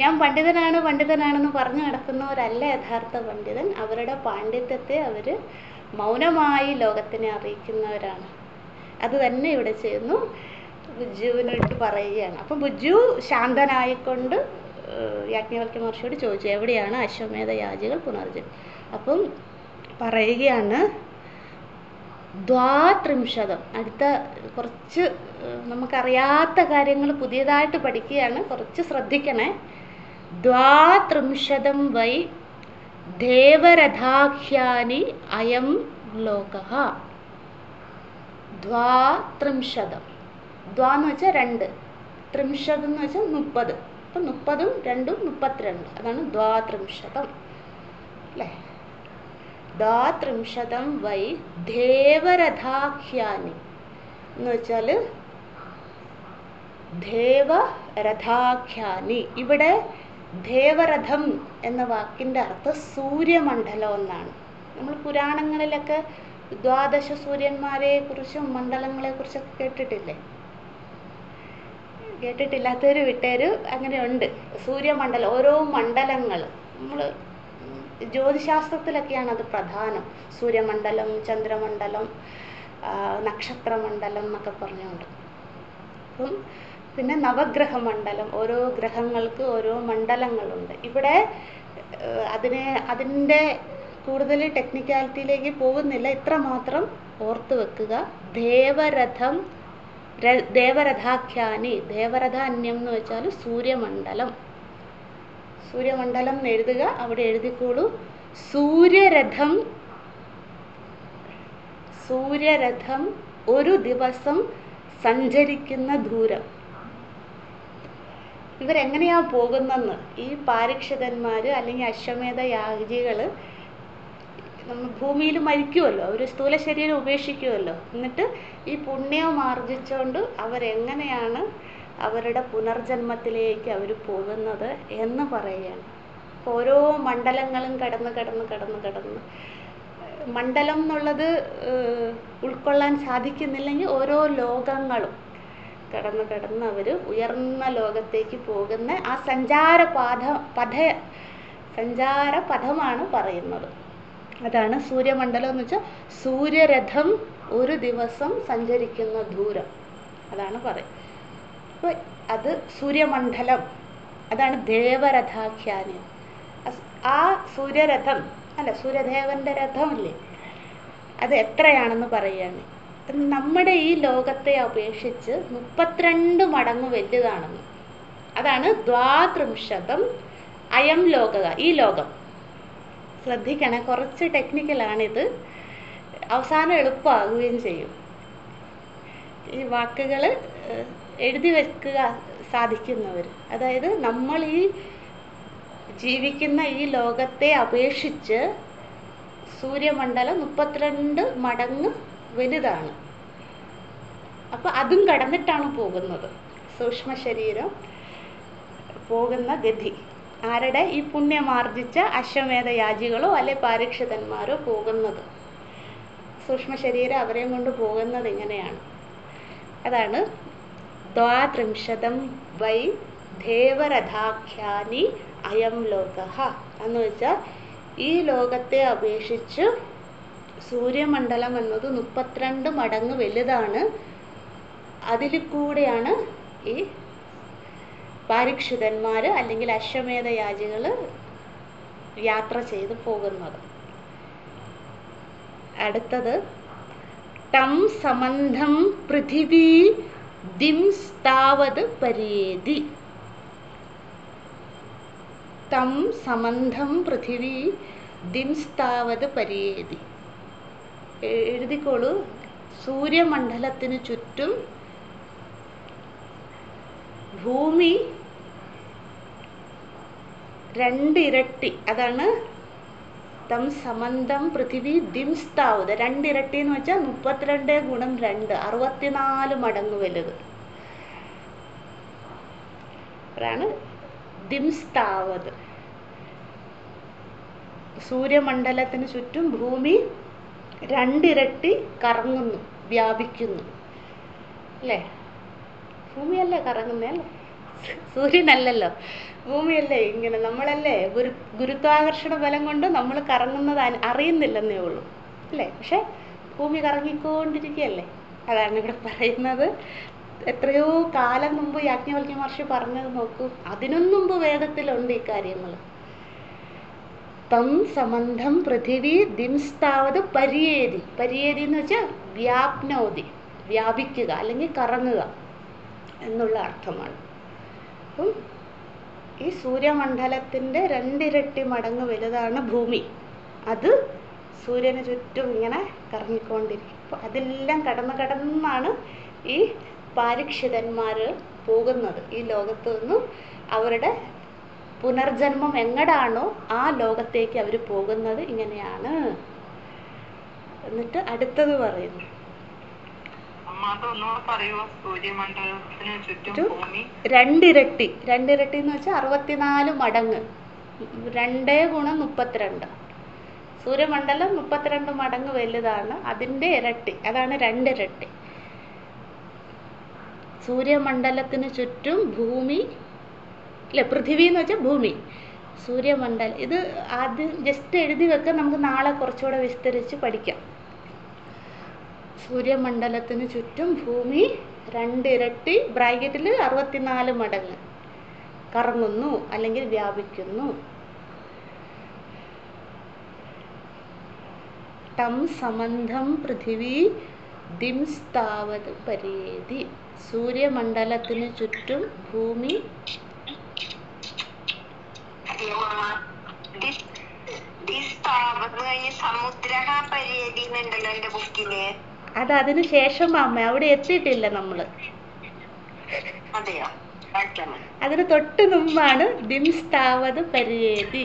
ഞാൻ പണ്ഡിതനാണെന്ന് പറഞ്ഞു നടക്കുന്നവരല്ല യഥാർത്ഥ പണ്ഡിതൻ. അവരുടെ പാണ്ഡിത്യത്തെ അവർ മൗനമായി ലോകത്തിനെ അറിയിക്കുന്നവരാണ്. അത് തന്നെ ഇവിടെ ചെയ്യുന്നു, ബുജുവിനിട്ട് പറയുകയാണ്. അപ്പം ബുജു ശാന്തനായിക്കൊണ്ട് യാജ്ഞവൽക്യ മഹർഷിയോട് ചോദിച്ചു, എവിടെയാണ് അശ്വമേധ യാജികൾ പുനർജന്മം? അപ്പം പറയുകയാണ്, 23. അടുത്ത കുറച്ച് നമുക്കറിയാത്ത കാര്യങ്ങൾ പുതിയതായിട്ട് പഠിക്കുകയാണ്, കുറച്ച് ശ്രദ്ധിക്കണേ. 23 വൈ ദേവരഥാഖ്യാനി അയം ലോകഃ. 23. ദ്വാ എന്ന് വെച്ചാൽ 2, 30 എന്ന് വെച്ചാൽ 30. അപ്പം 30ഉം 2ഉം 32. അതാണ് 23. അല്ലേ? 23 വൈ ദേവരഥാഖ്യാനി എന്ന് വെച്ചാൽ ദേവരഥാഖ്യാനി. ഇവിടെ ദേവരഥം എന്ന വാക്കിൻ്റെ അർത്ഥം സൂര്യമണ്ഡലം എന്നാണ്. നമ്മൾ പുരാണങ്ങളിലൊക്കെ 12 സൂര്യന്മാരെ കുറിച്ചും മണ്ഡലങ്ങളെ കുറിച്ചൊക്കെ കേട്ടിട്ടില്ലേ? കേട്ടിട്ടില്ലാത്തവർ വിട്ടേര്, അങ്ങനെയുണ്ട്. സൂര്യമണ്ഡലം, ഓരോ മണ്ഡലങ്ങൾ നമ്മൾ ജ്യോതിശാസ്ത്രത്തിലൊക്കെയാണ് അത് പ്രധാനം. സൂര്യമണ്ഡലം, ചന്ദ്രമണ്ഡലം, നക്ഷത്രമണ്ഡലം എന്നൊക്കെ പറഞ്ഞുകൊണ്ട്. അപ്പം പിന്നെ നവഗ്രഹമണ്ഡലം, ഓരോ ഗ്രഹങ്ങൾക്ക് ഓരോ മണ്ഡലങ്ങളുണ്ട്. ഇവിടെ അതിൻ്റെ കൂടുതൽ ടെക്നിക്കാലിറ്റിയിലേക്ക് പോകുന്നില്ല, ഇത്ര മാത്രം ഓർത്ത് വെക്കുക. ദേവരഥാഖ്യാനി, ദേവരഥാന്യം എന്ന് വെച്ചാൽ സൂര്യമണ്ഡലം. സൂര്യമണ്ഡലം എന്ന് എഴുതുക, അവിടെ എഴുതിക്കോളൂ. സൂര്യരഥം ഒരു ദിവസം സഞ്ചരിക്കുന്ന ദൂരം. ഇവരെങ്ങനെയാ പോകുന്നെന്ന് ഈ പാരീക്ഷിതന്മാർ അല്ലെങ്കിൽ അശ്വമേധ യാജികൾ നമ്മൾ ഭൂമിയിൽ മരിക്കുമല്ലോ, അവർ സ്ഥൂല ശരീരം ഉപേക്ഷിക്കുമല്ലോ, എന്നിട്ട് ഈ പുണ്യം ആർജിച്ചുകൊണ്ട് അവരെങ്ങനെയാണ് അവരുടെ പുനർജന്മത്തിലേക്ക് അവർ പോകുന്നത് എന്ന് പറയുകയാണ്. ഓരോ മണ്ഡലങ്ങളും കടന്ന് മണ്ഡലം എന്നുള്ളത് ഉൾക്കൊള്ളാൻ സാധിക്കുന്നില്ലെങ്കിൽ ഓരോ ലോകങ്ങളും കടന്ന് അവർ ഉയർന്ന ലോകത്തേക്ക് പോകുന്ന ആ സഞ്ചാരപഥമാണ് പറയുന്നത്. അതാണ് സൂര്യമണ്ഡലം എന്ന് വെച്ചാൽ സൂര്യരഥം ഒരു ദിവസം സഞ്ചരിക്കുന്ന ദൂരം, അതാണ് പറയുന്നത്. അപ്പോൾ അത് സൂര്യമണ്ഡലം, അതാണ് ദേവരഥാഖ്യാനി. ആ സൂര്യരഥം അല്ല, സൂര്യദേവന്റെ രഥമില്ലേ, അത് എത്രയാണെന്ന് പറയുകയാണ്. നമ്മുടെ ഈ ലോകത്തെ അപേക്ഷിച്ച് 32 മടങ്ങ് വലുതാണെന്ന്. അതാണ് 23 അയം ലോക, ഈ ലോകം. ശ്രദ്ധിക്കണേ, കുറച്ച് ടെക്നിക്കലാണിത്, അവസാനം എളുപ്പമാകുകയും ചെയ്യും. ഈ വാക്കുകൾ എഴുതി വെക്കുക സാധിക്കുന്നവർ, അതായത് നമ്മൾ ഈ ജീവിക്കുന്ന ഈ ലോകത്തെ അപേക്ഷിച്ച് സൂര്യമണ്ഡലം 32 മടങ്ങ് വലുതാണ്. അപ്പം അതും കടന്നിട്ടാണ് പോകുന്നത് സൂക്ഷ്മ ശരീരം പോകുന്ന ഗതി. ആരുടെ? ഈ പുണ്യമാർജിച്ച അശ്വമേധ യാജികളോ അല്ലെ പാരീക്ഷിതന്മാരോ പോകുന്നത്. സൂക്ഷ്മ ശരീരം അവരെയും കൊണ്ട് പോകുന്നത് ഇങ്ങനെയാണ്. അതാണ് 23 വൈ ദേവരഥാഖ്യാനി അയം ലോകഃ എന്ന് വെച്ചാൽ ഈ ലോകത്തെ അപേക്ഷിച്ച് സൂര്യമണ്ഡലം എന്നത് 32 മടങ്ങ് വലുതാണ്. അതിൽ കൂടെയാണ് ഈ പാരീക്ഷിതന്മാർ അല്ലെങ്കിൽ അശ്വമേധ യാജികൾ യാത്ര ചെയ്ത് പോകുന്നത്. അടുത്തത് ടം സമന്ധം പൃഥിവീ ദിംസ്താവത് പര്യേതി. തം സമന്ധം പൃഥിവീ ദിംസ്താവത് പര്യേതി. എഴുതിക്കോളൂ. സൂര്യമണ്ഡലത്തിന് ചുറ്റും ഭൂമി 2 ഇരട്ടി, അതാണ് തം സമന്തം പൃഥിവി ദിംസ്താവത്. 2 ഇരട്ടി എന്ന് വെച്ചാൽ 32 ഗുണം 2 64 മടങ്ങ് വലുത്. അതാണ് ദിംസ്താവത്. സൂര്യമണ്ഡലത്തിന് ചുറ്റും ഭൂമി രണ്ടിരട്ടി കറങ്ങുന്നു, വ്യാപിക്കുന്നു. അല്ലേ? ഭൂമിയല്ലേ കറങ്ങുന്നേ? അല്ലേ? സൂര്യനല്ലല്ലോ, ഭൂമിയല്ലേ. ഇങ്ങനെ നമ്മളല്ലേ ഗുരുത്വാകർഷണ ബലം കൊണ്ട് നമ്മൾ കറങ്ങുന്നത് അറിയുന്നില്ലെന്നേ ഉള്ളൂ, അല്ലേ? പക്ഷെ ഭൂമി കറങ്ങിക്കൊണ്ടിരിക്കുകയല്ലേ. അതാണ് ഇവിടെ പറയുന്നത്. എത്രയോ കാലം മുമ്പ് യാജ്ഞവൽക്യ മഹർഷി പറഞ്ഞത് നോക്കൂ. അതിനും മുമ്പ് വേദത്തിലുണ്ട് ഈ കാര്യങ്ങൾ. തം സമന്ധം പൃഥിവി ദിംസ്താവത് പര്യേതി. പര്യേതി എന്ന് വെച്ചാൽ വ്യാപ്നോതി, വ്യാപിക്കുക അല്ലെങ്കിൽ കറങ്ങുക എന്നുള്ള അർത്ഥമാണ്. അപ്പം ഈ സൂര്യമണ്ഡലത്തിൻ്റെ രണ്ടിരട്ടി മടങ്ങ് വലുതാണ് ഭൂമി. അത് സൂര്യന് ചുറ്റും ഇങ്ങനെ കറങ്ങിക്കൊണ്ടിരിക്കും. അപ്പോൾ അതെല്ലാം കടന്നാണ് ഈ പാരീക്ഷിതന്മാർ പോകുന്നത്. ഈ ലോകത്ത് നിന്നും അവരുടെ പുനർജന്മം എങ്ങടാണോ ആ ലോകത്തേക്ക് അവർ പോകുന്നത് ഇങ്ങനെയാണ്. എന്നിട്ട് അടുത്തത് പറയുന്നു, രണ്ടിരട്ടി. രണ്ടിരട്ടി എന്ന് വെച്ചാൽ 64 മടങ്ങ്. 2 ഗുണം 32. സൂര്യമണ്ഡലം 32 മടങ്ങ് വലുതാണ്, അതിൻ്റെ ഇരട്ടി, അതാണ് രണ്ടിരട്ടി. സൂര്യമണ്ഡലത്തിന് ചുറ്റും ഭൂമി, അല്ലെ, പൃഥിവി എന്ന് വെച്ചാൽ ഭൂമി, സൂര്യമണ്ഡലം. ഇത് ആദ്യം ജസ്റ്റ് എഴുതി വെക്കാൻ, നമുക്ക് നാളെ കുറച്ചുകൂടെ വിസ്തരിച്ച് പഠിക്കാം. സൂര്യമണ്ഡലത്തിന് ചുറ്റും ഭൂമി രണ്ടിരട്ടി ബ്രാക്കറ്റിൽ 64 മടങ്ങ് കറങ്ങുന്നു അല്ലെങ്കിൽ വ്യാപിക്കുന്നു. തം സമന്ധം പൃഥിവി ദിംസ്താവത് പര്യേതി. സൂര്യമണ്ഡലത്തിന് ചുറ്റും ഭൂമി അത് അതിന് ശേഷം അമ്മ, അവിടെ എത്തിയിട്ടില്ല നമ്മൾ. അതിന് തൊട്ട് മുമ്പാണ് ദിംസ്താവത് പര്യേതി.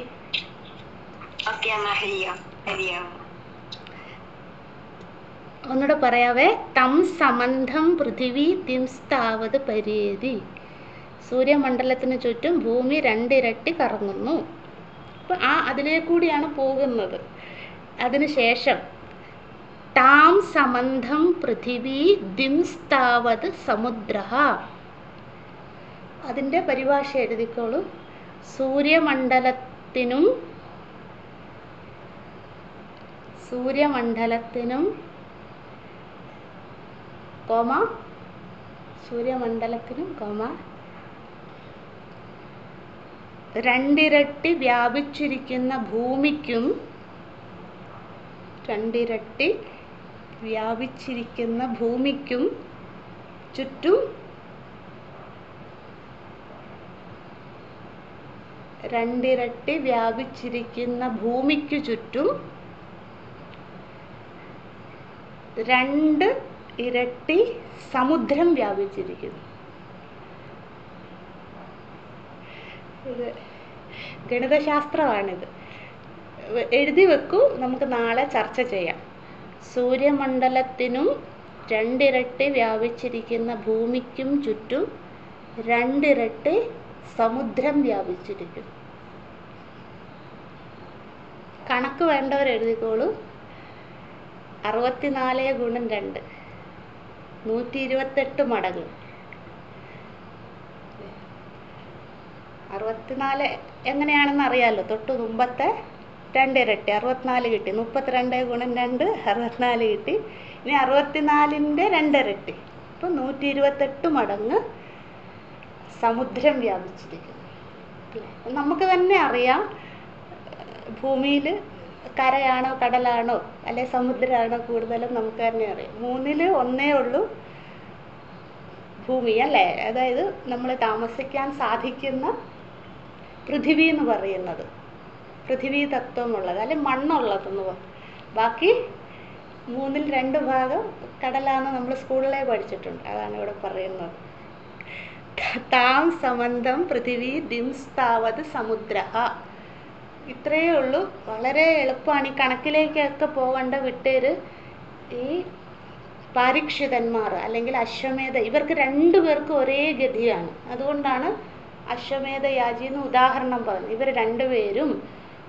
ഒന്നുകൂടെ പറയാവേ. തം സമന്ധം പൃഥിവി ദിംസ്താവത് പര്യേതി. സൂര്യമണ്ഡലത്തിന് ചുറ്റും ഭൂമി രണ്ടിരട്ടി കറങ്ങുന്നു. അപ്പം അതിലേക്കൂടിയാണ് പോകുന്നത്. അതിനുശേഷം താം സമന്ധം പൃഥിവി ദിംസ്താവത് സമുദ്രഃ. അതിൻ്റെ പരിഭാഷ എഴുതിക്കോളൂ. സൂര്യമണ്ഡലത്തിനും രണ്ടിരട്ടി വ്യാപിച്ചിരിക്കുന്ന ഭൂമിക്കും ചുറ്റും രണ്ടിരട്ടി വ്യാപിച്ചിരിക്കുന്ന ഭൂമിക്കു ചുറ്റും 2 ഇരട്ടി സമുദ്രം വ്യാപിച്ചിരിക്കുന്നു. ഇത് ഗണിതശാസ്ത്രമാണിത്. എഴുതി വെക്കൂ, നമുക്ക് നാളെ ചർച്ച ചെയ്യാം. സൂര്യമണ്ഡലത്തിനും 2 ഇരട്ടി വ്യാപിച്ചിരിക്കുന്ന ഭൂമിക്കും ചുറ്റും 2 ഇരട്ടി സമുദ്രം വ്യാപിച്ചിരിക്കുന്നു. കണക്ക് വേണ്ടവർ എഴുതിക്കോളൂ. 64 ഗുണം 2 128 മടങ്ങ്. 64 എങ്ങനെയാണെന്ന് അറിയാമല്ലോ. തൊട്ട് മുമ്പത്തെ 2 ഇരട്ടി 64 കിട്ടി. 32 ഗുണം 2 64 കിട്ടി. ഇനി 64ൻ്റെ 2 ഇരട്ടി, അപ്പോൾ 128 മടങ്ങ് സമുദ്രം വ്യാപിച്ചിരിക്കുന്നു. നമുക്ക് തന്നെ അറിയാം ഭൂമിയിൽ കരയാണോ കടലാണോ അല്ലെ സമുദ്രമാണോ കൂടുതലും നമുക്ക് തന്നെ അറിയാം. 3ൽ 1 ഉള്ളൂ ഭൂമി, അല്ലേ? അതായത് നമ്മൾ താമസിക്കാൻ സാധിക്കുന്ന പൃഥിവി എന്ന് പറയുന്നത്, പൃഥിവി തത്വമുള്ളത് അല്ലെ മണ്ണുള്ളതെന്ന് പറയും. ബാക്കി 3ൽ 2 ഭാഗം കടലാണെന്ന് നമ്മൾ സ്കൂളിലേ പഠിച്ചിട്ടുണ്ട്. അതാണ് ഇവിടെ പറയുന്നത്. താം സമന്തം പൃഥിവി ദിംസ്താവത് സമുദ്രഃ. ഇത്രയേ ഉള്ളൂ. വളരെ എളുപ്പമാണ്. ഈ കണക്കിലേക്കൊക്കെ പോകേണ്ട വിട്ടേര്. ഈ പാരീക്ഷിതന്മാർ അല്ലെങ്കിൽ അശ്വമേധ, ഇവർക്ക് 2 പേർക്കും ഒരേ ഗതിയാണ്. അതുകൊണ്ടാണ് അശ്വമേധയാജി എന്ന് ഉദാഹരണം പറഞ്ഞു. ഇവർ രണ്ടുപേരും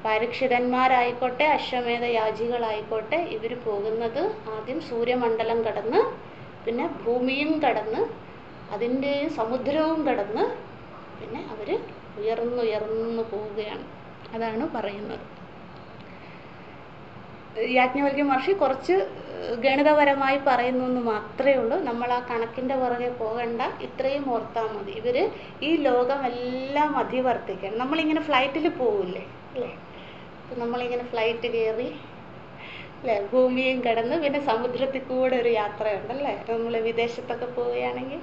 പരീക്ഷിതന്മാരായിക്കോട്ടെ അശ്വമേധയാജികളായിക്കോട്ടെ ഇവർ പോകുന്നത് ആദ്യം സൂര്യമണ്ഡലം കടന്ന് പിന്നെ ഭൂമിയും കടന്ന് അതിൻ്റെ സമുദ്രവും കടന്ന് പിന്നെ അവർ ഉയർന്നുയർന്നു പോവുകയാണ്. അതാണ് പറയുന്നത്. യാജ്ഞവൽക്യ മഹർഷി കുറച്ച് ഗണിതപരമായി പറയുന്നു എന്ന് മാത്രമേ ഉള്ളൂ. നമ്മൾ ആ കണക്കിൻ്റെ പുറകെ പോകണ്ട, ഇത്രയും ഓർത്താൽ മതി. ഇവർ ഈ ലോകമെല്ലാം അധിവർത്തിക്കണം. നമ്മളിങ്ങനെ ഫ്ലൈറ്റിൽ പോവില്ലേ അല്ലേ? അപ്പം നമ്മളിങ്ങനെ ഫ്ലൈറ്റ് കയറി അല്ലേ, ഭൂമിയും കടന്ന് പിന്നെ സമുദ്രത്തിൽ കൂടെ ഒരു യാത്രയുണ്ടല്ലേ, നമ്മൾ വിദേശത്തൊക്കെ പോവുകയാണെങ്കിൽ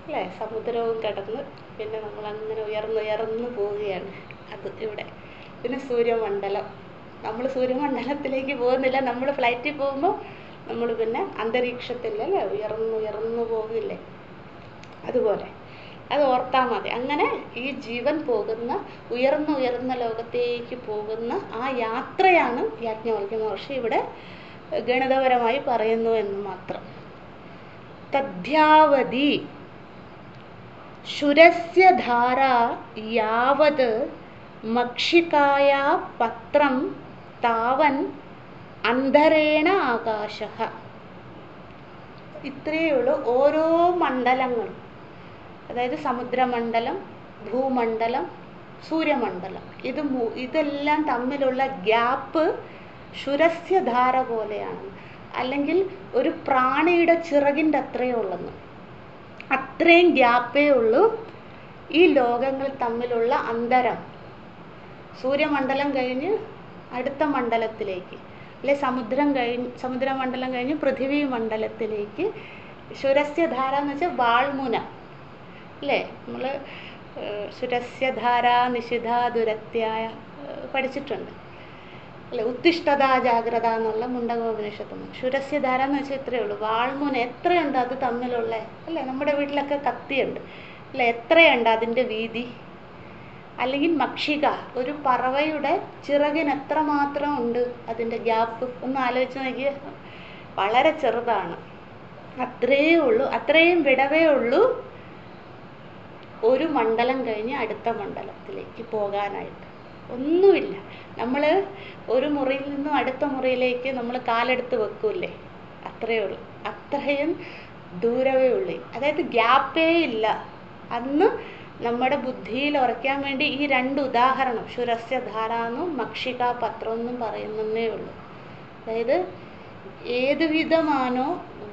അല്ലേ, സമുദ്രവും കടന്ന് പിന്നെ നമ്മളങ്ങനെ ഉയർന്നുയർന്ന് പോവുകയാണ്. അത് ഇവിടെ പിന്നെ സൂര്യമണ്ഡലം, നമ്മൾ സൂര്യമണ്ഡലത്തിലേക്ക് പോകുന്നില്ല, നമ്മൾ ഫ്ലൈറ്റിൽ പോകുമ്പോൾ നമ്മൾ പിന്നെ അന്തരീക്ഷത്തിലല്ലേ ഉയർന്നുയർന്നു പോകില്ലേ, അതുപോലെ അത് ഓർത്താൽ മതി. അങ്ങനെ ഈ ജീവൻ പോകുന്ന ഉയർന്ന ലോകത്തേക്ക് പോകുന്ന ആ യാത്രയാണ് യാജ്ഞവൽക്യ മഹർഷി ഇവിടെ ഗണിതപരമായി പറയുന്നു എന്ന് മാത്രം. തദ്ധ്യാവതി ശുരസ്യ ധാര യാവത് മക്ഷികായ പത്രം താവൻ അന്ധരേണ ആകാശഃ. ഇത്രയേ ഉള്ളൂ. ഓരോ മണ്ഡലങ്ങളും, അതായത് സമുദ്രമണ്ഡലം, ഭൂമണ്ഡലം, സൂര്യമണ്ഡലം, ഇതെല്ലാം തമ്മിലുള്ള ഗ്യാപ്പ് ശുരസ്യധാര പോലെയാണ്. അല്ലെങ്കിൽ ഒരു പ്രാണിയുടെ ചിറകിൻ്റെ അത്രയേ ഉള്ളെന്ന്, അത്രയും ഗ്യാപ്പേ ഉള്ളൂ ഈ ലോകങ്ങൾ തമ്മിലുള്ള അന്തരം. സൂര്യമണ്ഡലം കഴിഞ്ഞ് അടുത്ത മണ്ഡലത്തിലേക്ക്, അല്ലെ സമുദ്രമണ്ഡലം കഴിഞ്ഞ് പൃഥിവി മണ്ഡലത്തിലേക്ക് ശുരസ്യധാര എന്ന് വെച്ചാൽ വാൾമുന അല്ലേ? നമ്മൾ ശുരസ്യധാര നിശിധ ദുരത്യായ പഠിച്ചിട്ടുണ്ട് അല്ലെ? ഉത്തിഷ്ഠത ജാഗ്രത എന്നുള്ള മുണ്ടകോപനിഷത്തും. ശുരസ്യധാര എന്ന് വെച്ചാൽ ഇത്രയേ ഉള്ളൂ, വാൾമുന എത്രയുണ്ട് അത് തമ്മിലുള്ള അല്ലേ? നമ്മുടെ വീട്ടിലൊക്കെ കത്തിയുണ്ട് അല്ലേ? എത്രയുണ്ട് അതിൻ്റെ വീതി? അല്ലെങ്കിൽ മക്ഷിക, ഒരു പറവയുടെ ചിറകിന് എത്രമാത്രം ഉണ്ട് അതിൻ്റെ ഗ്യാപ്പ്? ഒന്ന് ആലോചിച്ച് നോക്കിയേ, വളരെ ചെറുതാണ്. അത്രയേ ഉള്ളൂ, അത്രയും വിടവേ ഉള്ളൂ ഒരു മണ്ഡലം കഴിഞ്ഞ് അടുത്ത മണ്ഡലത്തിലേക്ക് പോകാനായിട്ട്. ഒന്നുമില്ല. നമ്മൾ ഒരു മുറിയിൽ നിന്നും അടുത്ത മുറിയിലേക്ക് നമ്മൾ കാലെടുത്ത് വെക്കൂല്ലേ, അത്രയേ ഉള്ളൂ. അത്രയും ദൂരമേ ഉള്ളൂ, അതായത് ഗ്യാപ്പേ ഇല്ല. അന്ന് നമ്മുടെ ബുദ്ധിയിൽ ഉറയ്ക്കാൻ വേണ്ടി ഈ രണ്ട് ഉദാഹരണം ശുരസ്യധാര എന്നും മക്ഷികാ പത്രം എന്നും പറയുന്നേ ഉള്ളൂ. അതായത് ഏത് വിധമാണോ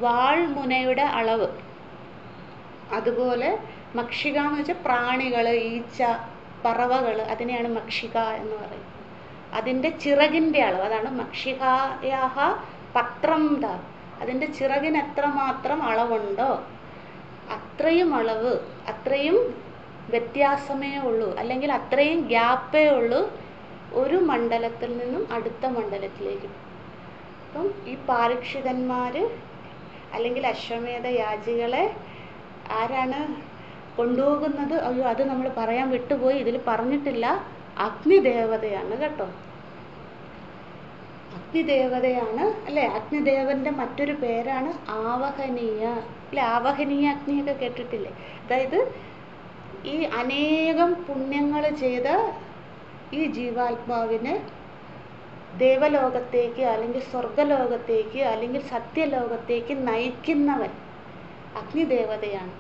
വാൾമുനയുടെ അളവ്, അതുപോലെ മക്ഷിക എന്ന് വെച്ചാൽ പ്രാണികൾ, ഈച്ച, പറവകൾ, അതിനെയാണ് മക്ഷിക എന്ന് പറയുന്നത്. അതിൻ്റെ ചിറകിൻ്റെ അളവ്, അതാണ് മക്ഷികായാഹ പത്രം ദാ. അതിൻ്റെ ചിറകിന് എത്രമാത്രം അളവുണ്ടോ അത്രയും അളവ്, അത്രയും വ്യത്യാസമേ ഉള്ളൂ, അല്ലെങ്കിൽ അത്രയും ഗ്യാപ്പേ ഉള്ളൂ ഒരു മണ്ഡലത്തിൽ നിന്നും അടുത്ത മണ്ഡലത്തിലേക്ക്. അപ്പം ഈ പാരീക്ഷിതന്മാർ അല്ലെങ്കിൽ അശ്വമേധയാജികളെ ആരാണ് കൊണ്ടുപോകുന്നത്? അയ്യോ, അത് നമ്മൾ പറയാൻ വിട്ടുപോയി, ഇതിൽ പറഞ്ഞിട്ടില്ല. അഗ്നിദേവതയാണ് കേട്ടോ, അഗ്നിദേവതയാണ് അല്ലേ? അഗ്നിദേവന്റെ മറ്റൊരു പേരാണ് ആവഹനീയ അല്ലെ? ആവഹനീയ അഗ്നിയൊക്കെ കേട്ടിട്ടില്ലേ? അതായത് ഈ അനേകം പുണ്യങ്ങൾ ചെയ്ത ഈ ജീവാത്മാവിനെ ദേവലോകത്തേക്ക് അല്ലെങ്കിൽ സ്വർഗലോകത്തേക്ക് അല്ലെങ്കിൽ സത്യലോകത്തേക്ക് നയിക്കുന്നവൻ അഗ്നിദേവതയാണ്.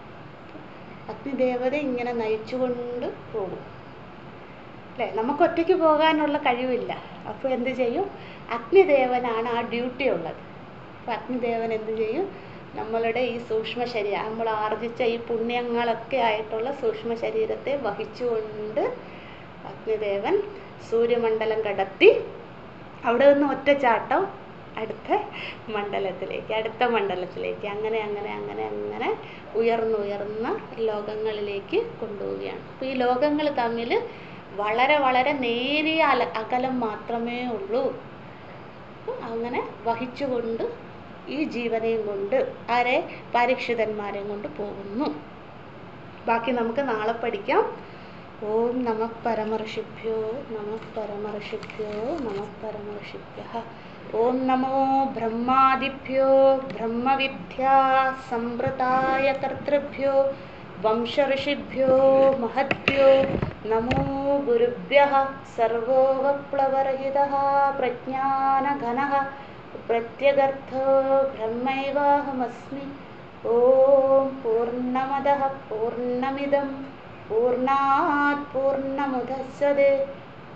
അഗ്നിദേവത ഇങ്ങനെ നയിച്ചുകൊണ്ട് പോകും അല്ലേ? നമുക്ക് ഒറ്റയ്ക്ക് പോകാനുള്ള കഴിവില്ല. അപ്പോൾ എന്ത് ചെയ്യും? അഗ്നിദേവനാണ് ആ ഡ്യൂട്ടി ഉള്ളത്. അപ്പോൾ അഗ്നിദേവൻ എന്ത് ചെയ്യും? നമ്മളുടെ ഈ സൂക്ഷ്മ ശരീരം, നമ്മൾ ആർജിച്ച ഈ പുണ്യങ്ങളൊക്കെ ആയിട്ടുള്ള സൂക്ഷ്മ ശരീരത്തെ വഹിച്ചുകൊണ്ട് അഗ്നിദേവൻ സൂര്യമണ്ഡലം കടത്തി അവിടെ നിന്ന് ഒറ്റച്ചാട്ടം അടുത്ത മണ്ഡലത്തിലേക്ക് അങ്ങനെ അങ്ങനെ അങ്ങനെ അങ്ങനെ ഉയർന്ന ലോകങ്ങളിലേക്ക് കൊണ്ടുപോവുകയാണ്. അപ്പോൾ ഈ ലോകങ്ങൾ തമ്മിൽ വളരെ വളരെ നേരിയ അകലം മാത്രമേ ഉള്ളൂ. അങ്ങനെ വഹിച്ചുകൊണ്ട് ഈ ജീവനെയും കൊണ്ട് ആരെ? പരീക്ഷിതന്മാരെയും കൊണ്ട് പോകുന്നു. ബാക്കി നമുക്ക് നാളെ പഠിക്കാം. ഓം നമഃ പരമർഷിഭ്യോ നമഃ പരമർഷിഭ്യോ നമഃ പരമർഷിഭ്യഃ. ഓം നമോ ബ്രഹ്മാദിഭ്യോ ബ്രഹ്മവിദ്യാ സംവൃതായ കർത്തൃഭ്യോ वंशऋषिभ्यो महद्भ्यो नमो गुरुभ्यः सर्वोपप्लवरहितः प्रज्ञानघनः प्रत्यगर्थो ब्रह्मैवाहमस्मि। ॐ पूर्णमदः पूर्णमिदं पूर्णात् पूर्णमुदच्यते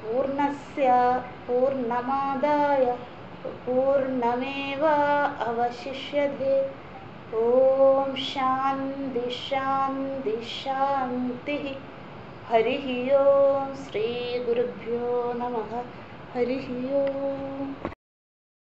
पूर्णस्य पूर्णमादाय पूर्णमेवावशिष्यते। ॐ शान्ति शान्ति शान्तिः। हरिः ओं। श्रीगुरुभ्यो नमः। हरिः ओम्।